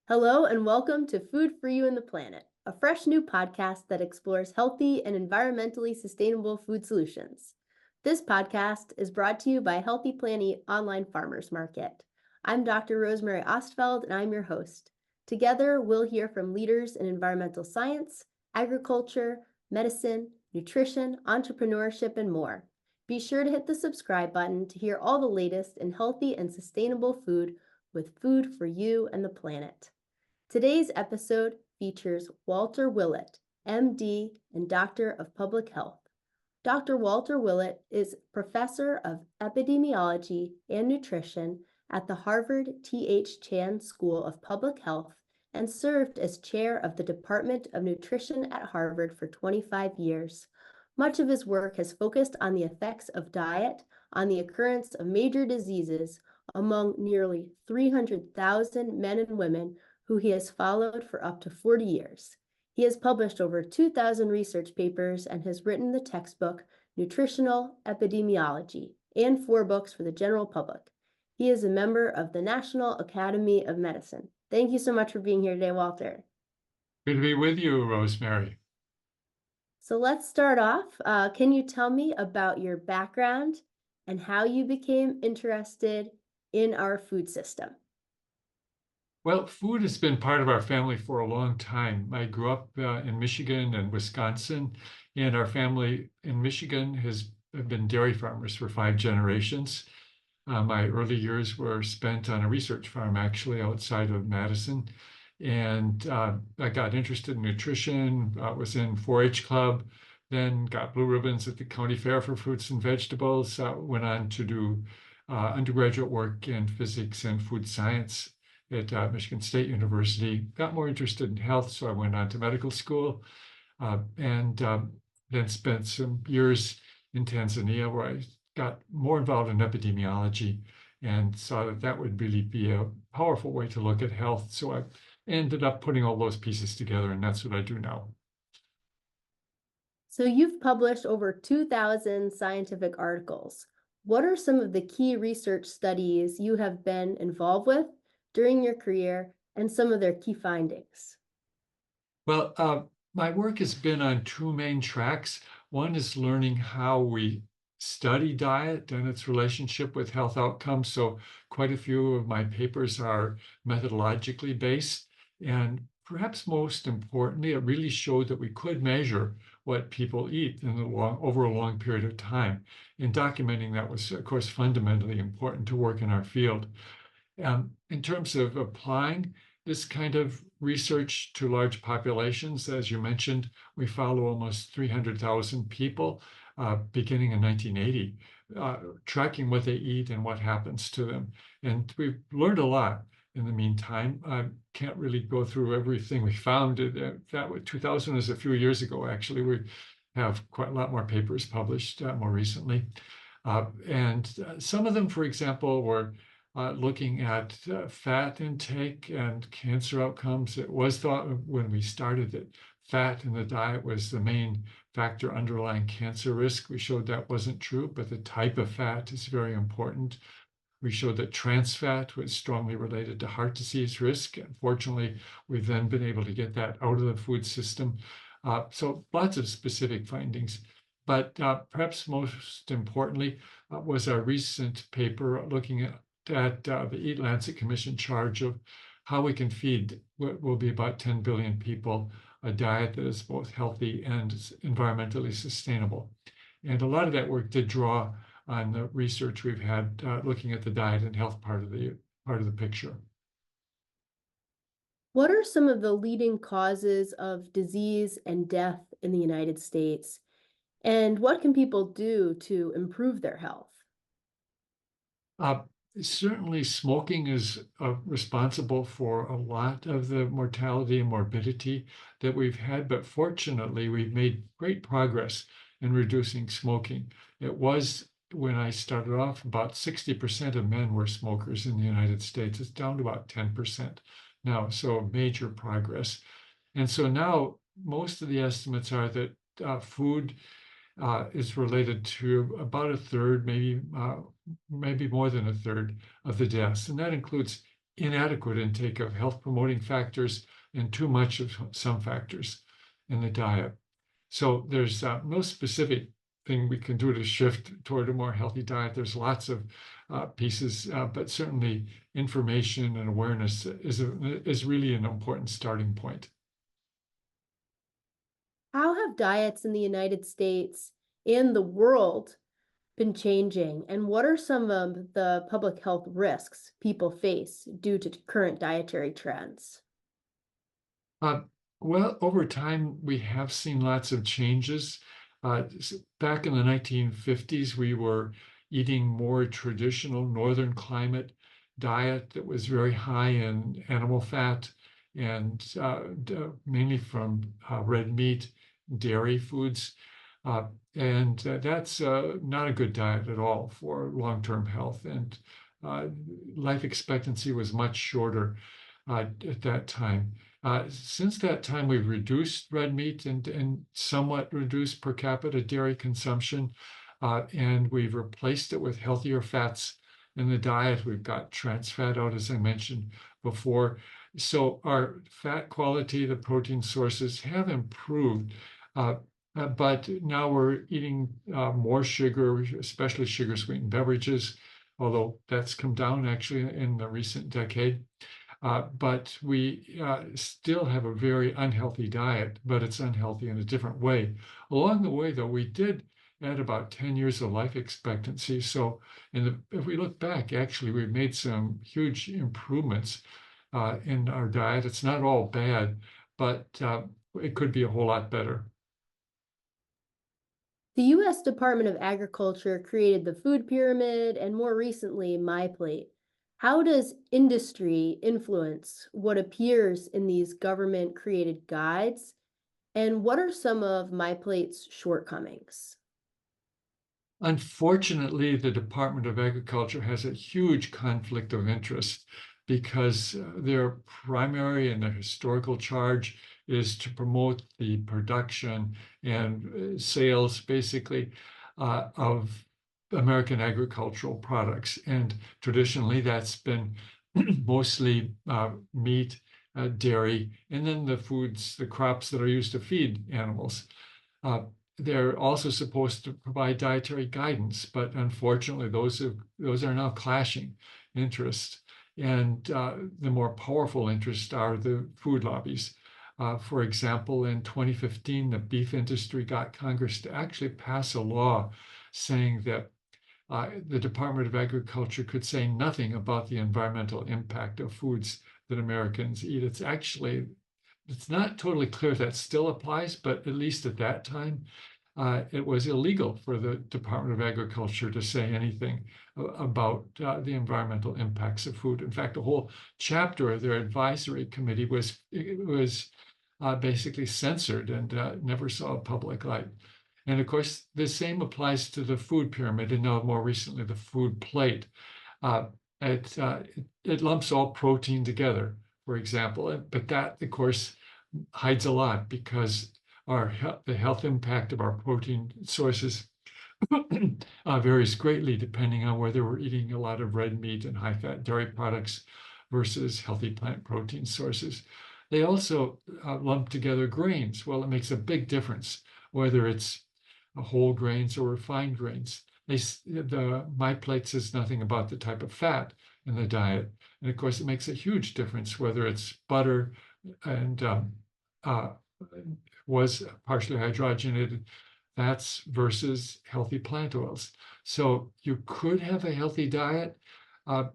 Hello and welcome to Food for You and the Planet, a fresh new podcast that explores healthy and environmentally sustainable food solutions. This podcast is brought to you by Healthy Planet Online Farmers Market. I'm Dr. Rosemary Ostfeld and I'm your host. Together, we'll hear from leaders in environmental science, agriculture, medicine, nutrition, entrepreneurship, and more. Be sure to hit the subscribe button to hear all the latest in healthy and sustainable food with Food for You and the Planet. Today's episode features Walter Willett, MD and Doctor of Public Health. Dr. Walter Willett is Professor of Epidemiology and Nutrition at the Harvard T.H. Chan School of Public Health and served as chair of the Department of Nutrition at Harvard for 25 years. Much of his work has focused on the effects of diet on the occurrence of major diseases among nearly 300,000 men and women who he has followed for up to 40 years. He has published over 2,000 research papers and has written the textbook Nutritional Epidemiology and 4 books for the general public. He is a member of the National Academy of Medicine. Thank you so much for being here today, Walter. Good to be with you, Rosemary. So let's start off. Can you tell me about your background and how you became interested in our food system? Well, food has been part of our family for a long time. I grew up in Michigan and Wisconsin, and our family in Michigan has been dairy farmers for 5 generations. My early years were spent on a research farm, actually, outside of Madison. And I got interested in nutrition, was in 4-H club, then got blue ribbons at the county fair for fruits and vegetables, went on to do undergraduate work in physics and food science at Michigan State University. Got more interested in health, so I went on to medical school, and then spent some years in Tanzania where I got more involved in epidemiology and saw that that would really be a powerful way to look at health. So I ended up putting all those pieces together, and that's what I do now. So you've published over 2,000 scientific articles. What are some of the key research studies you have been involved with during your career and some of their key findings? Well, my work has been on 2 main tracks. One is learning how we study diet and its relationship with health outcomes. So quite a few of my papers are methodologically based. And perhaps most importantly, it really showed that we could measure what people eat over a long period of time. And documenting that was, of course, fundamentally important to work in our field. In terms of applying this kind of research to large populations, as you mentioned, we follow almost 300,000 people beginning in 1980, tracking what they eat and what happens to them. And we've learned a lot in the meantime. I can't really go through everything we found. That 2000 is a few years ago, actually. We have quite a lot more papers published more recently. And some of them, for example, were looking at fat intake and cancer outcomes. It was thought when we started that fat in the diet was the main factor underlying cancer risk. We showed that wasn't true, but the type of fat is very important. We showed that trans fat was strongly related to heart disease risk. Unfortunately, we've then been able to get that out of the food system. So lots of specific findings. But perhaps most importantly was our recent paper looking at the EAT Lancet Commission charge of how we can feed what will be about 10 billion people a diet that is both healthy and environmentally sustainable. And a lot of that work did draw on the research we've had looking at the diet and health part of the picture. What are some of the leading causes of disease and death in the United States? And what can people do to improve their health? Certainly, smoking is responsible for a lot of the mortality and morbidity that we've had, but fortunately, we've made great progress in reducing smoking. It was, when I started off, about 60% of men were smokers in the United States. It's down to about 10% now, so major progress. And so now, most of the estimates are that food is related to about a third, maybe more than a third of the deaths. And that includes inadequate intake of health promoting factors and too much of some factors in the diet. So there's no specific thing we can do to shift toward a more healthy diet. There's lots of pieces, but certainly information and awareness is really an important starting point. How have diets in the United States and the world been changing, and what are some of the public health risks people face due to current dietary trends? Uh, well, over time, we have seen lots of changes. Back in the 1950s, we were eating more traditional northern climate diet that was very high in animal fat and mainly from red meat, dairy foods. And that's not a good diet at all for long-term health. And uh, life expectancy was much shorter at that time. Since that time, we've reduced red meat and somewhat reduced per capita dairy consumption, and we've replaced it with healthier fats in the diet. We've got trans fat out, as I mentioned before. So our fat quality, the protein sources have improved, but now we're eating more sugar, especially sugar-sweetened beverages, although that's come down actually in the recent decade. But we still have a very unhealthy diet, but it's unhealthy in a different way. Along the way, though, we did add about 10 years of life expectancy. So if we look back, actually, we've made some huge improvements in our diet. It's not all bad, but it could be a whole lot better. The U.S. Department of Agriculture created the food pyramid and more recently, MyPlate. How does industry influence what appears in these government created guides? And what are some of MyPlate's shortcomings? Unfortunately, the Department of Agriculture has a huge conflict of interest because their primary and their historical charge is to promote the production and sales, basically, of American agricultural products. And traditionally, that's been mostly meat, dairy, and then the foods, the crops that are used to feed animals. Uh, they're also supposed to provide dietary guidance, but unfortunately, those are now clashing interests. And the more powerful interests are the food lobbies. For example, in 2015, the beef industry got Congress to actually pass a law saying that the Department of Agriculture could say nothing about the environmental impact of foods that Americans eat. It's not totally clear if that still applies, but at least at that time, it was illegal for the Department of Agriculture to say anything about the environmental impacts of food. In fact, a whole chapter of their advisory committee was basically censored and never saw a public light. And of course, the same applies to the food pyramid, and now more recently, the food plate. Uh, it lumps all protein together, for example, but that, of course, hides a lot because the health impact of our protein sources varies greatly depending on whether we're eating a lot of red meat and high-fat dairy products versus healthy plant protein sources. They also lump together grains. Well, it makes a big difference whether it's whole grains or refined grains. The MyPlate says nothing about the type of fat in the diet. And of course, it makes a huge difference whether it's butter and was partially hydrogenated fats versus healthy plant oils. So you could have a healthy diet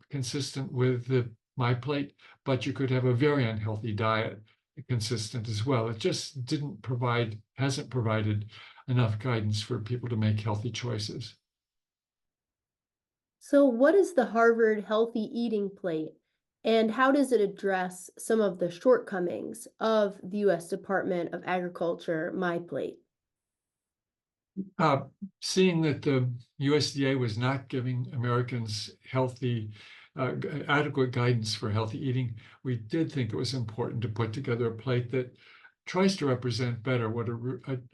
consistent with the MyPlate, but you could have a very unhealthy diet consistent as well. It just hasn't provided enough guidance for people to make healthy choices. So, what is the Harvard Healthy Eating Plate, and how does it address some of the shortcomings of the U.S. Department of Agriculture MyPlate? Seeing that the USDA was not giving Americans adequate guidance for healthy eating, we did think it was important to put together a plate that tries to represent better what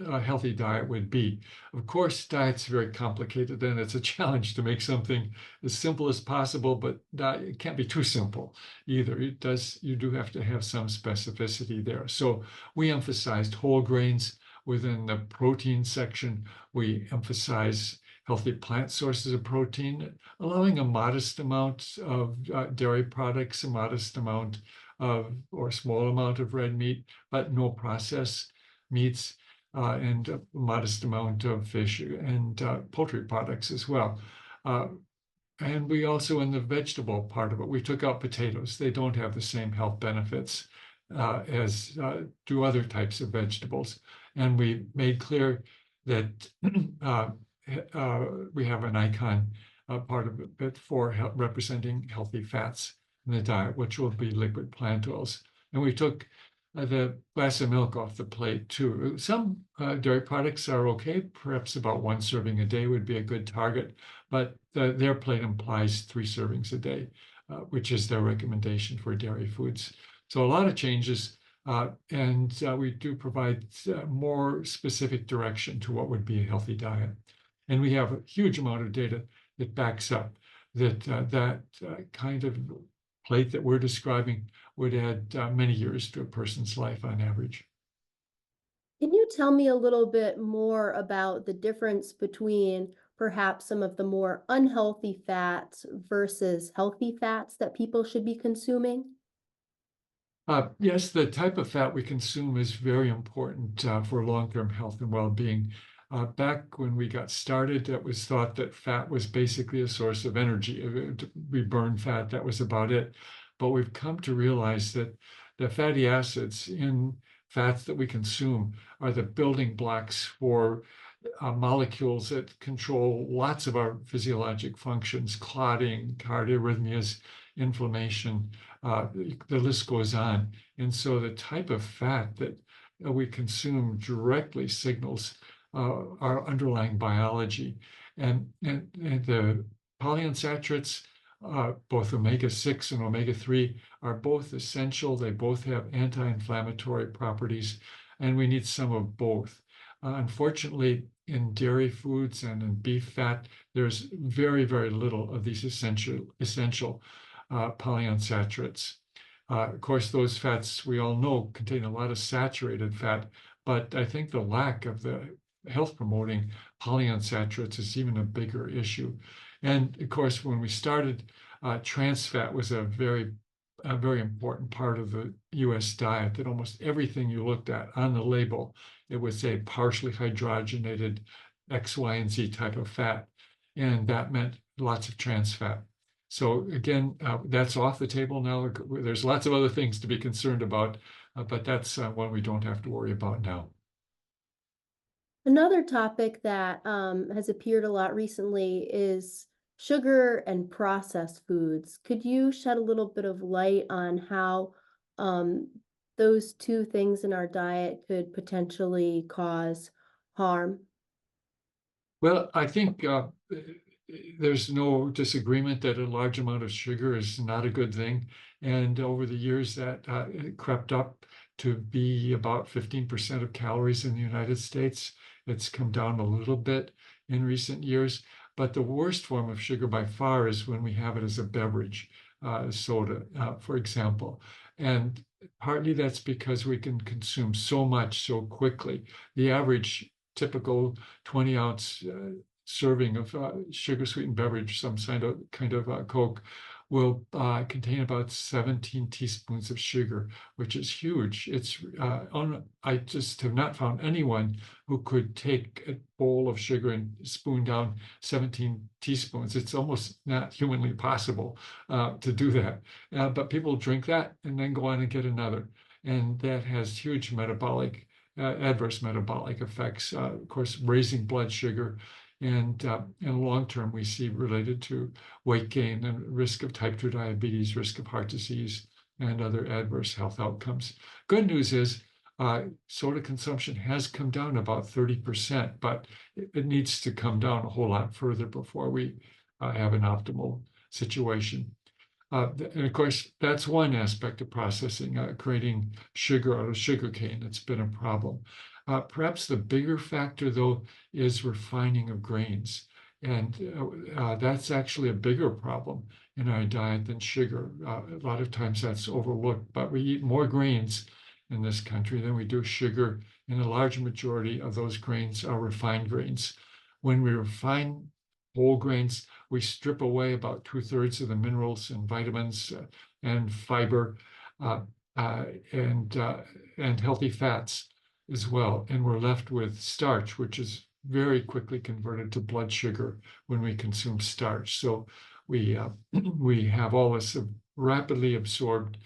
a healthy diet would be. Of course, diet's very complicated, and it's a challenge to make something as simple as possible, but it can't be too simple either. You do have to have some specificity there. So we emphasized whole grains. Within the protein section, we emphasize healthy plant sources of protein, allowing a modest amount of dairy products, a modest amount or small amount of red meat, but no processed meats, and a modest amount of fish and poultry products as well. And we also, in the vegetable part of it, we took out potatoes. They don't have the same health benefits as do other types of vegetables. And we made clear that we have an icon part of it for representing healthy fats in the diet, which will be liquid plant oils. And we took the glass of milk off the plate too. Some dairy products are okay. Perhaps about 1 serving a day would be a good target, but their plate implies 3 servings a day, which is their recommendation for dairy foods. So a lot of changes, and we do provide more specific direction to what would be a healthy diet. And we have a huge amount of data that backs up that kind of plate that we're describing would add many years to a person's life on average. Can you tell me a little bit more about the difference between perhaps some of the more unhealthy fats versus healthy fats that people should be consuming? Yes, the type of fat we consume is very important for long-term health and well-being. Back when we got started, it was thought that fat was basically a source of energy. We burn fat, that was about it. But we've come to realize that the fatty acids in fats that we consume are the building blocks for molecules that control lots of our physiologic functions: clotting, cardiorhythmias, inflammation, the list goes on. And so the type of fat that we consume directly signals our underlying biology. And the polyunsaturates, both omega-6 and omega-3, are both essential. They both have anti-inflammatory properties, and we need some of both. Unfortunately, in dairy foods and in beef fat, there's very, very little of these essential polyunsaturates. Of course, those fats, we all know, contain a lot of saturated fat, but I think the lack of the health-promoting polyunsaturates is even a bigger issue. And of course, when we started, trans fat was a very important part of the U.S. diet, that almost everything you looked at on the label, it would say partially hydrogenated X, Y, and Z type of fat. And that meant lots of trans fat. So again, that's off the table now. There's lots of other things to be concerned about, but that's one we don't have to worry about now. Another topic that has appeared a lot recently is sugar and processed foods. Could you shed a little bit of light on how those two things in our diet could potentially cause harm? Well, I think there's no disagreement that a large amount of sugar is not a good thing. And over the years, that it crept up to be about 15% of calories in the United States. It's come down a little bit in recent years. But the worst form of sugar by far is when we have it as a beverage, soda, for example. And partly that's because we can consume so much so quickly. The average typical 20-ounce serving of sugar-sweetened beverage, some kind of Coke, will contain about 17 teaspoons of sugar, which is huge. I just have not found anyone who could take a bowl of sugar and spoon down 17 teaspoons. It's almost not humanly possible to do that. But people drink that and then go on and get another. And that has huge adverse metabolic effects, of course, raising blood sugar. And in long term, we see related to weight gain and risk of type 2 diabetes, risk of heart disease, and other adverse health outcomes. Good news is soda consumption has come down about 30%, but it needs to come down a whole lot further before we have an optimal situation. And of course, that's one aspect of processing, creating sugar out of sugarcane. It's been a problem. Perhaps the bigger factor, though, is refining of grains. And that's actually a bigger problem in our diet than sugar. A lot of times that's overlooked, but we eat more grains in this country than we do sugar, and a large majority of those grains are refined grains. When we refine whole grains, we strip away about 2/3 of the minerals and vitamins and fiber uh, uh, and uh, and healthy fats as well. And we're left with starch, which is very quickly converted to blood sugar when we consume starch. So we we have all this rapidly absorbed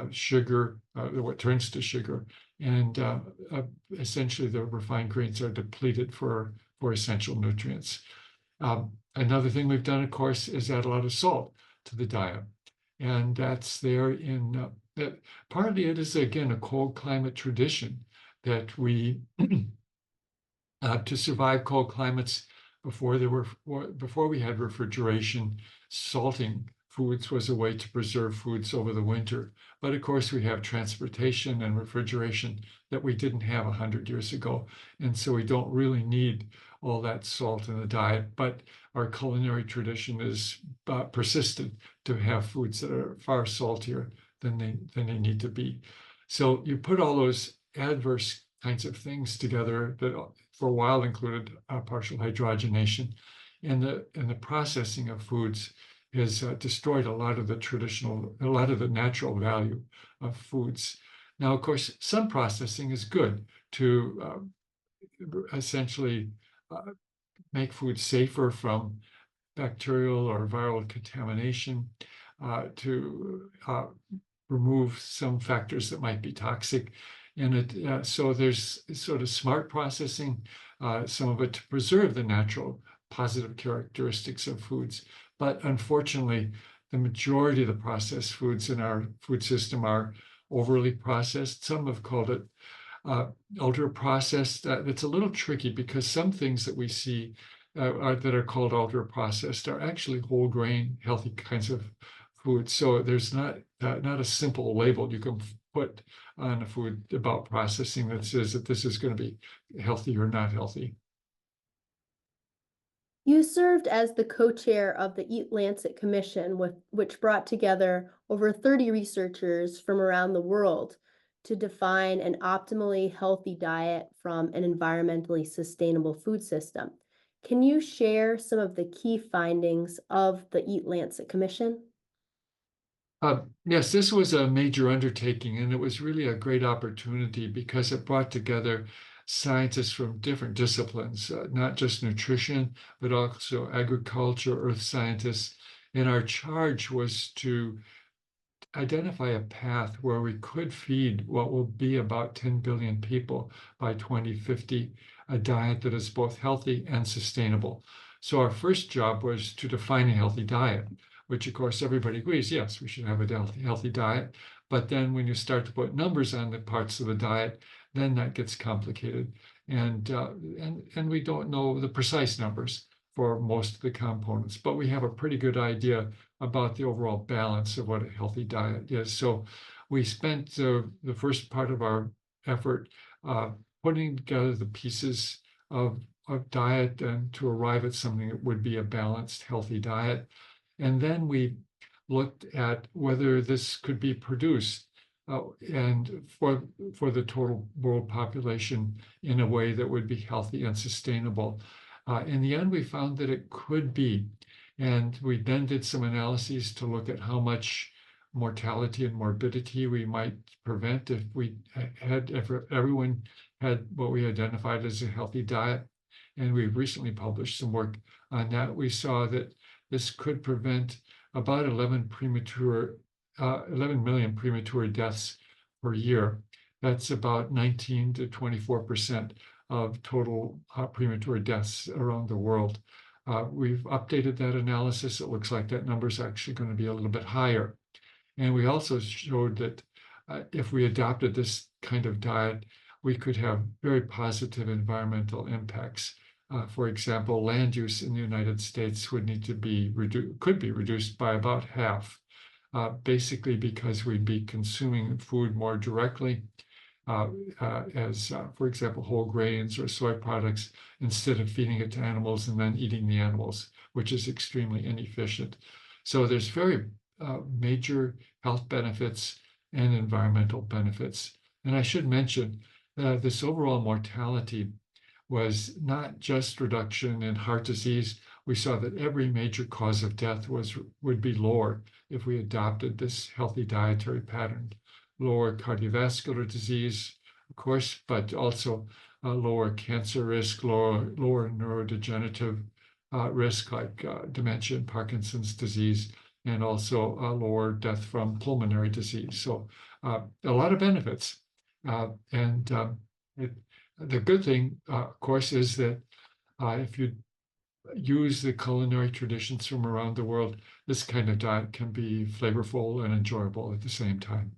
sugar, what turns to sugar, and essentially the refined grains are depleted for essential nutrients. Another thing we've done, of course, is add a lot of salt to the diet. And that's there in that partly it is, again, a cold climate tradition that we, to survive cold climates before we had refrigeration, salting foods was a way to preserve foods over the winter. But of course, we have transportation and refrigeration that we didn't have 100 years ago. And so we don't really need all that salt in the diet. But our culinary tradition is persistent to have foods that are far saltier than they need to be. So you put all those adverse kinds of things together that for a while included partial hydrogenation, and the processing of foods has destroyed a lot of the natural value of foods. Now, of course, some processing is good to essentially make food safer from bacterial or viral contamination, to remove some factors that might be toxic. And so there's sort of smart processing, some of it to preserve the natural positive characteristics of foods. But unfortunately, the majority of the processed foods in our food system are overly processed. Some have called it ultra processed. It's a little tricky because some things that we see that are called ultra processed are actually whole grain, healthy kinds of foods. So there's not a simple label you can put on a food about processing that says that this is going to be healthy or not healthy. You served as the co-chair of the EAT Lancet Commission, which brought together over 30 researchers from around the world to define an optimally healthy diet from an environmentally sustainable food system. Can you share some of the key findings of the EAT Lancet Commission? Yes, this was a major undertaking, and it was really a great opportunity because it brought together scientists from different disciplines, not just nutrition, but also agriculture, earth scientists. And our charge was to identify a path where we could feed what will be about 10 billion people by 2050, a diet that is both healthy and sustainable. So our first job was to define a healthy diet, which of course everybody agrees, yes, we should have a healthy diet. But then when you start to put numbers on the parts of the diet, then that gets complicated. And we don't know the precise numbers for most of the components, but we have a pretty good idea about the overall balance of what a healthy diet is. So we spent the first part of our effort putting together the pieces of diet and to arrive at something that would be a balanced, healthy diet. And then we looked at whether this could be produced and for the total world population in a way that would be healthy and sustainable. In the end, we found that it could be. And we then did some analyses to look at how much mortality and morbidity we might prevent if everyone had what we identified as a healthy diet. And we've recently published some work on that. We saw that this could prevent about 11 million premature deaths per year. That's about 19 to 24% of total premature deaths around the world. We've updated that analysis. It looks like that number is actually going to be a little bit higher. And we also showed that if we adopted this kind of diet, we could have very positive environmental impacts. For example, land use in the United States could be reduced by about half. basically because we'd be consuming food more directly, for example, whole grains or soy products, instead of feeding it to animals and then eating the animals, which is extremely inefficient. So there's very major health benefits and environmental benefits. And I should mention this overall mortality was not just reduction in heart disease. We saw that every major cause of death would be lower if we adopted this healthy dietary pattern. Lower cardiovascular disease, of course, but also lower cancer risk, lower neurodegenerative risk like dementia and Parkinson's disease, and also lower death from pulmonary disease. So a lot of benefits. The good thing, of course, is that if you use the culinary traditions from around the world, this kind of diet can be flavorful and enjoyable at the same time.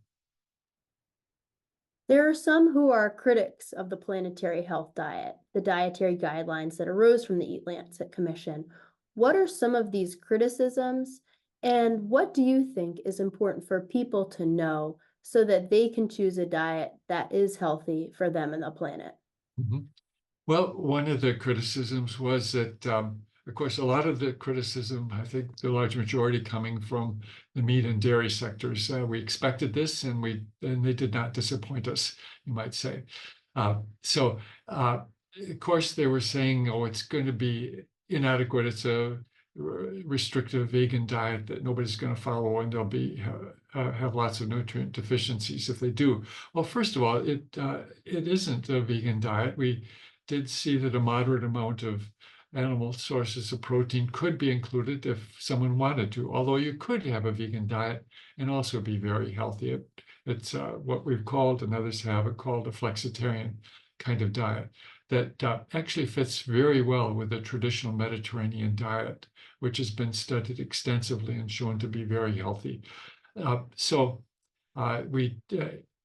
There are some who are critics of the Planetary Health Diet, the dietary guidelines that arose from the EAT Lancet Commission. What are some of these criticisms, and what do you think is important for people to know so that they can choose a diet that is healthy for them and the planet? Mm-hmm. Well, one of the criticisms was that, of course, a lot of the criticism, I think the large majority coming from the meat and dairy sectors. We expected this, and they did not disappoint us, you might say. So, of course, they were saying, oh, it's going to be inadequate. It's a restrictive vegan diet that nobody's going to follow, and they'll have lots of nutrient deficiencies if they do. Well, first of all, it isn't a vegan diet. We did see that a moderate amount of animal sources of protein could be included if someone wanted to, although you could have a vegan diet and also be very healthy. It's what we've called, and others have it called, a flexitarian kind of diet that actually fits very well with the traditional Mediterranean diet, which has been studied extensively and shown to be very healthy. The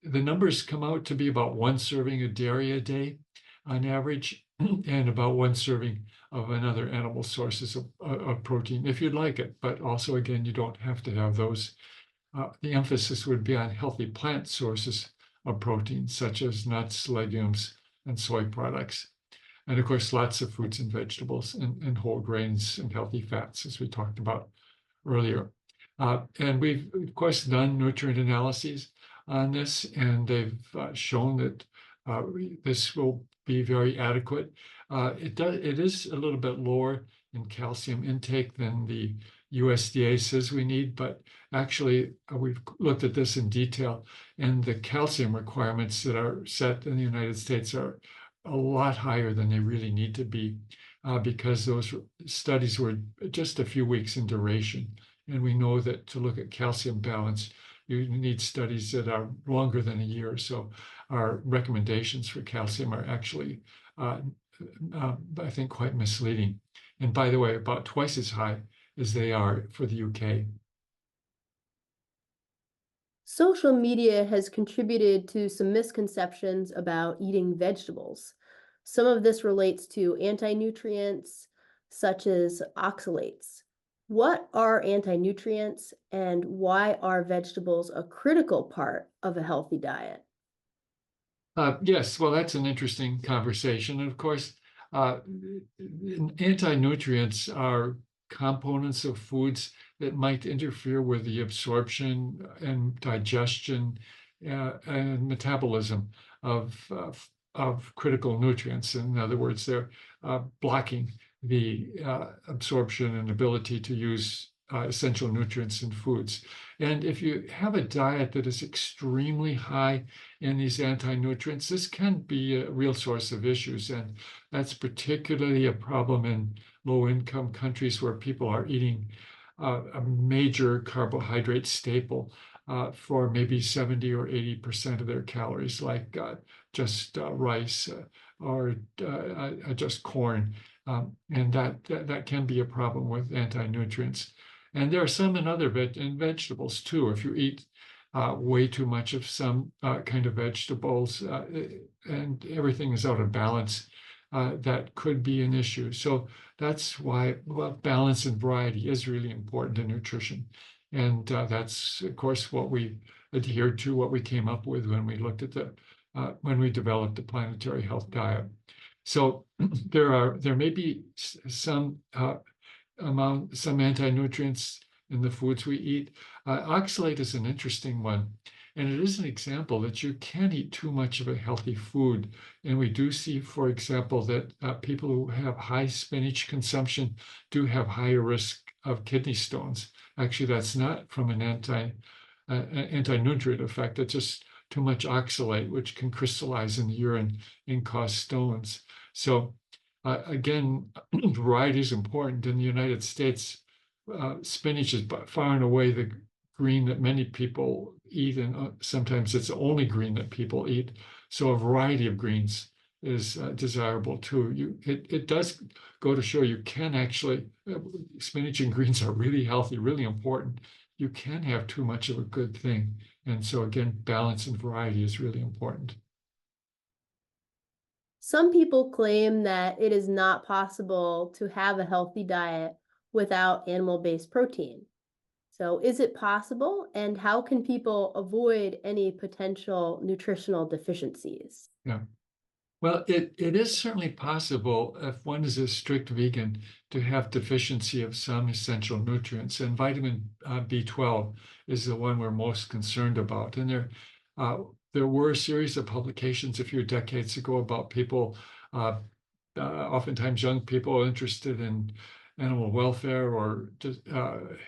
numbers come out to be about 1 serving of dairy a day on average, and about 1 serving of another animal sources of protein, if you'd like it. But also, again, you don't have to have those. The emphasis would be on healthy plant sources of protein, such as nuts, legumes, and soy products. And of course, lots of fruits and vegetables and whole grains and healthy fats, as we talked about earlier. And we've, of course, done nutrient analyses on this, and they've shown that this will be very adequate. It is a little bit lower in calcium intake than the USDA says we need, but actually we've looked at this in detail, and the calcium requirements that are set in the United States are a lot higher than they really need to be, because those studies were just a few weeks in duration. And we know that to look at calcium balance, you need studies that are longer than a year. So our recommendations for calcium are actually, I think, quite misleading. And by the way, about twice as high as they are for the UK. Social media has contributed to some misconceptions about eating vegetables. Some of this relates to anti-nutrients, such as oxalates. What are anti-nutrients, and why are vegetables a critical part of a healthy diet? Yes, well, that's an interesting conversation. And of course, anti-nutrients are components of foods that might interfere with the absorption and digestion and metabolism of critical nutrients. In other words, they're blocking the absorption and ability to use essential nutrients in foods. And if you have a diet that is extremely high in these anti-nutrients, this can be a real source of issues. And that's particularly a problem in low-income countries where people are eating a major carbohydrate staple for maybe 70 or 80% of their calories, like just rice or just corn. And that can be a problem with anti-nutrients. And there are some in other vegetables too. If you eat way too much of some kind of vegetables and everything is out of balance, that could be an issue. So that's why balance and variety is really important in nutrition. And that's, of course, what we adhered to, what we came up with when we looked at when we developed the Planetary Health Diet. So there may be some anti-nutrients in the foods we eat. Oxalate is an interesting one, and it is an example that you can't eat too much of a healthy food. And we do see, for example, that people who have high spinach consumption do have higher risk of kidney stones. Actually, that's not from an anti-nutrient effect. It's just too much oxalate, which can crystallize in the urine and cause stones. So again, variety is important. In the United States, spinach is far and away the green that many people eat, and sometimes it's the only green that people eat. So a variety of greens is desirable too. It does go to show you can actually, spinach and greens are really healthy, really important. You can have too much of a good thing. And so again, balance and variety is really important. Some people claim that it is not possible to have a healthy diet without animal-based protein. So is it possible, and how can people avoid any potential nutritional deficiencies? Yeah. Well, it is certainly possible if one is a strict vegan to have deficiency of some essential nutrients, and vitamin B12 is the one we're most concerned about. And there were a series of publications a few decades ago about people, oftentimes young people interested in animal welfare or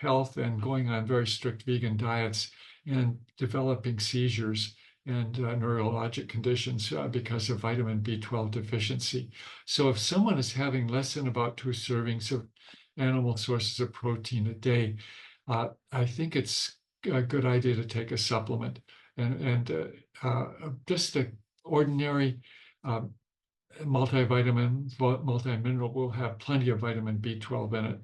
health, and going on very strict vegan diets and developing seizures and neurologic conditions because of vitamin B12 deficiency. So if someone is having less than about 2 servings of animal sources of protein a day, I think it's a good idea to take a supplement. And just an ordinary multivitamin, multi-mineral will have plenty of vitamin B12 in it.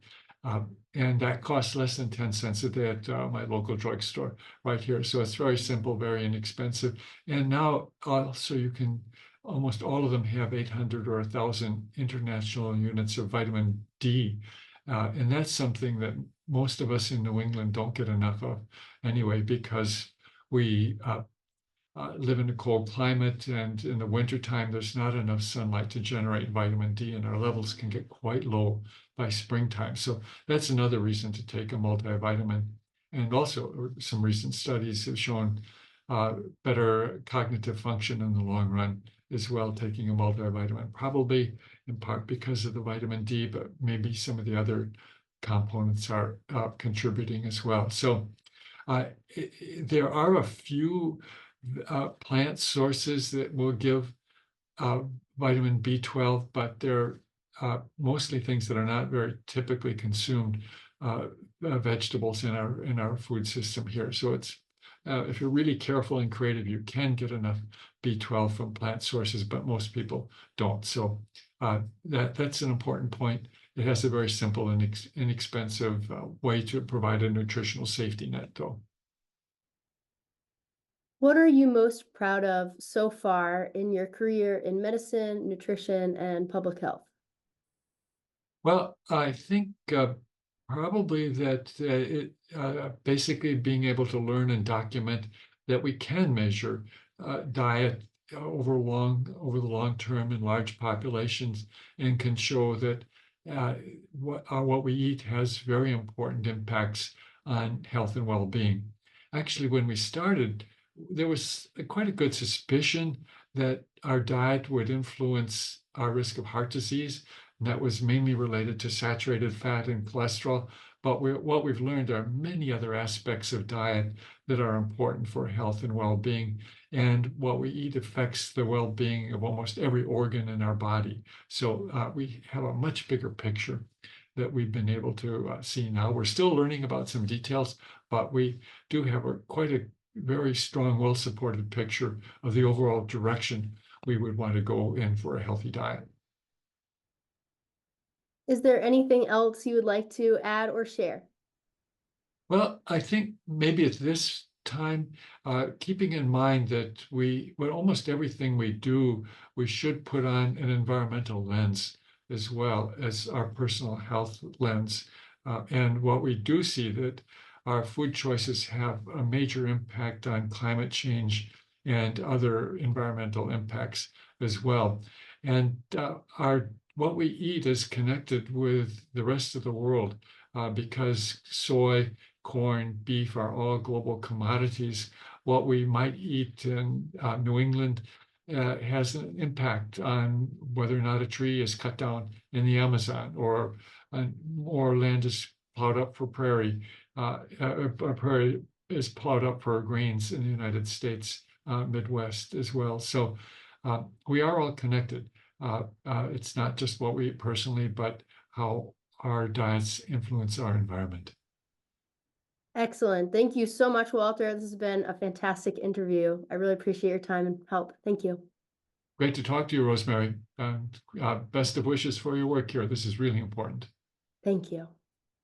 And that costs less than 10 cents a day at my local drugstore right here. So it's very simple, very inexpensive. And now also you can, almost all of them have 800 or 1,000 international units of vitamin D. And that's something that most of us in New England don't get enough of anyway, because we live in a cold climate, and in the wintertime, there's not enough sunlight to generate vitamin D, and our levels can get quite low by springtime. So that's another reason to take a multivitamin. And also, some recent studies have shown better cognitive function in the long run as well, taking a multivitamin, probably in part because of the vitamin D, but maybe some of the other components are contributing as well. So there are a few plant sources that will give vitamin B12, but they're mostly things that are not very typically consumed vegetables in our food system here. So it's if you're really careful and creative, you can get enough B12 from plant sources, but most people don't. So that's an important point. It has a very simple and inexpensive way to provide a nutritional safety net, though. What are you most proud of so far in your career in medicine, nutrition, and public health? Well, I think probably that basically being able to learn and document that we can measure diet over the long term in large populations, and can show that what we eat has very important impacts on health and well-being. Actually, when we started, there was quite a good suspicion that our diet would influence our risk of heart disease, and that was mainly related to saturated fat and cholesterol. But what we've learned are many other aspects of diet that are important for health and well-being, and what we eat affects the well-being of almost every organ in our body. So we have a much bigger picture that we've been able to see now. We're still learning about some details, but we do have quite a very strong, well-supported picture of the overall direction we would want to go in for a healthy diet. Is there anything else you would like to add or share? Well, I think maybe at this time, keeping in mind that with almost everything we do, we should put on an environmental lens as well as our personal health lens. And what we do see that our food choices have a major impact on climate change and other environmental impacts as well. And what we eat is connected with the rest of the world because soy, corn, beef are all global commodities. What we might eat in New England has an impact on whether or not a tree is cut down in the Amazon or more land is plowed up for prairie. Prairie is plowed up for grains in the United States Midwest as well. So we are all connected. It's not just what we eat personally, but how our diets influence our environment. Excellent. Thank you so much, Walter. This has been a fantastic interview. I really appreciate your time and help. Thank you. Great to talk to you, Rosemary. Best of wishes for your work here. This is really important. Thank you.